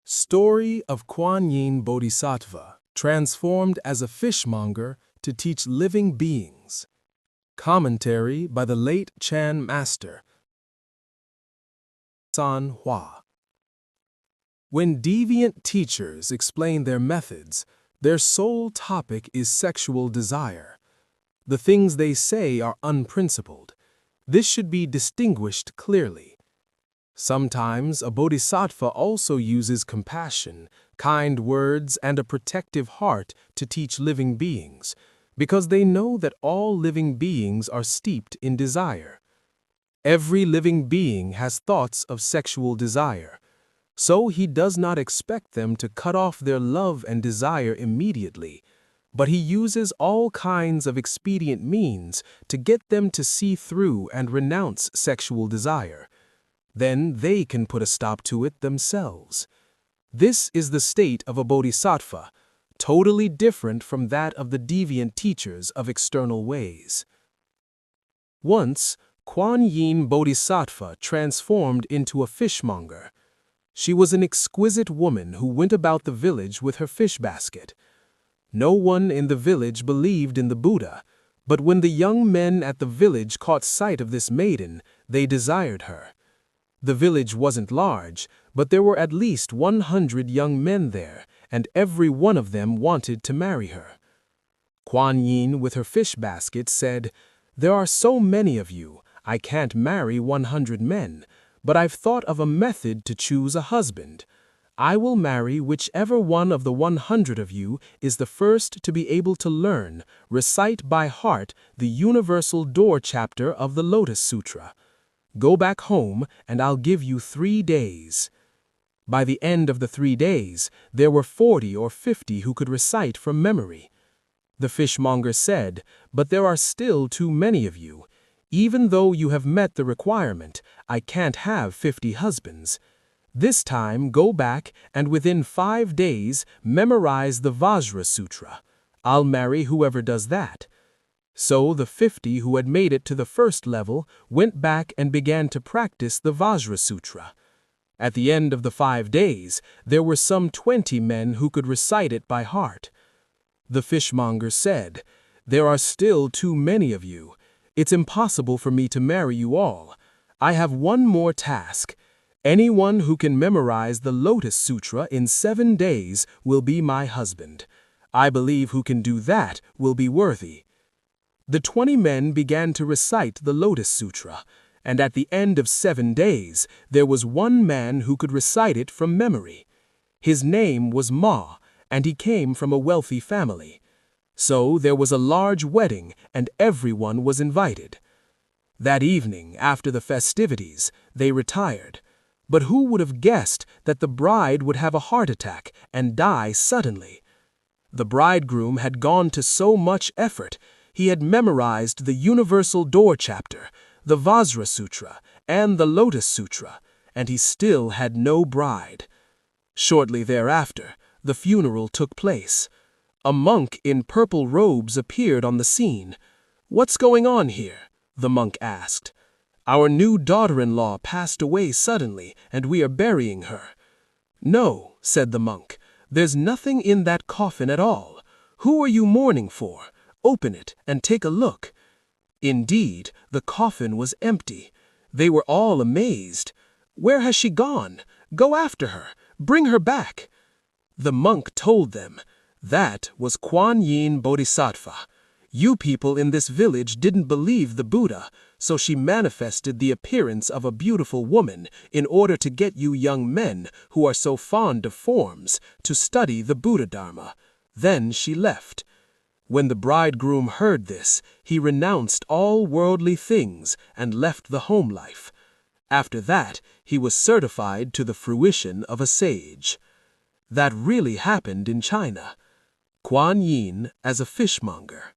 Story of Kuanyin Bodhisattva, transformed as a fishmonger to teach living beings. Commentary by the late Chan Master, Hsuan. When deviant teachers explain their methods, their sole topic is sexual desire. The things they say are unprincipled. This should be distinguished clearly. Sometimes a bodhisattva also uses compassion, kind words, and a protective heart to teach living beings, because they know that all living beings are steeped in desire. Every living being has thoughts of sexual desire, so he does not expect them to cut off their love and desire immediately, but he uses all kinds of expedient means to get them to see through and renounce sexual desire. Then they can put a stop to it themselves. This is the state of a bodhisattva, totally different from that of the deviant teachers of external ways. Once, Kuanyin Bodhisattva transformed into a fishmonger. She was an exquisite woman who went about the village with her fish basket. No one in the village believed in the Buddha, but when the young men at the village caught sight of this maiden, they desired her. The village wasn't large, but there were at least 100 young men there, and every one of them wanted to marry her. Kuanyin, with her fish basket, said, "There are so many of you, I can't marry 100 men, but I've thought of a method to choose a husband. I will marry whichever one of the 100 of you is the first to be able to learn, recite by heart the universal door chapter of the Lotus Sutra. Go back home, and I'll give you 3 days." By the end of the 3 days, there were 40 or 50 who could recite from memory. The fishmonger said, "But there are still too many of you. Even though you have met the requirement, I can't have 50 husbands. This time go back and within 5 days memorize the Vajra Sutra. I'll marry whoever does that." So the 50 who had made it to the first level went back and began to practice the Vajra Sutra. At the end of the 5 days, there were some 20 men who could recite it by heart. The fishmonger said, "There are still too many of you. It's impossible for me to marry you all. I have one more task. Anyone who can memorize the Lotus Sutra in 7 days will be my husband. I believe who can do that will be worthy." The 20 men began to recite the Lotus Sutra, and at the end of 7 days, there was one man who could recite it from memory. His name was Ma, and he came from a wealthy family. So there was a large wedding, and everyone was invited. That evening, after the festivities, they retired. But who would have guessed that the bride would have a heart attack and die suddenly? The bridegroom had gone to so much effort. He had memorized the Universal Door Chapter, the Vajra Sutra, and the Lotus Sutra, and he still had no bride. Shortly thereafter, the funeral took place. A monk in purple robes appeared on the scene. "What's going on here?" the monk asked. "Our new daughter-in-law passed away suddenly, and we are burying her." "No," said the monk, "there's nothing in that coffin at all. Who are you mourning for? Open it and take a look." Indeed, the coffin was empty. They were all amazed. "Where has she gone? Go after her. Bring her back." The monk told them, "That was Kuanyin Bodhisattva. You people in this village didn't believe the Buddha, so she manifested the appearance of a beautiful woman in order to get you young men, who are so fond of forms, to study the Buddha Dharma. Then she left." When the bridegroom heard this, he renounced all worldly things and left the home life. After that, he was certified to the fruition of a sage. That really happened in China. Kuanyin as a fishmonger.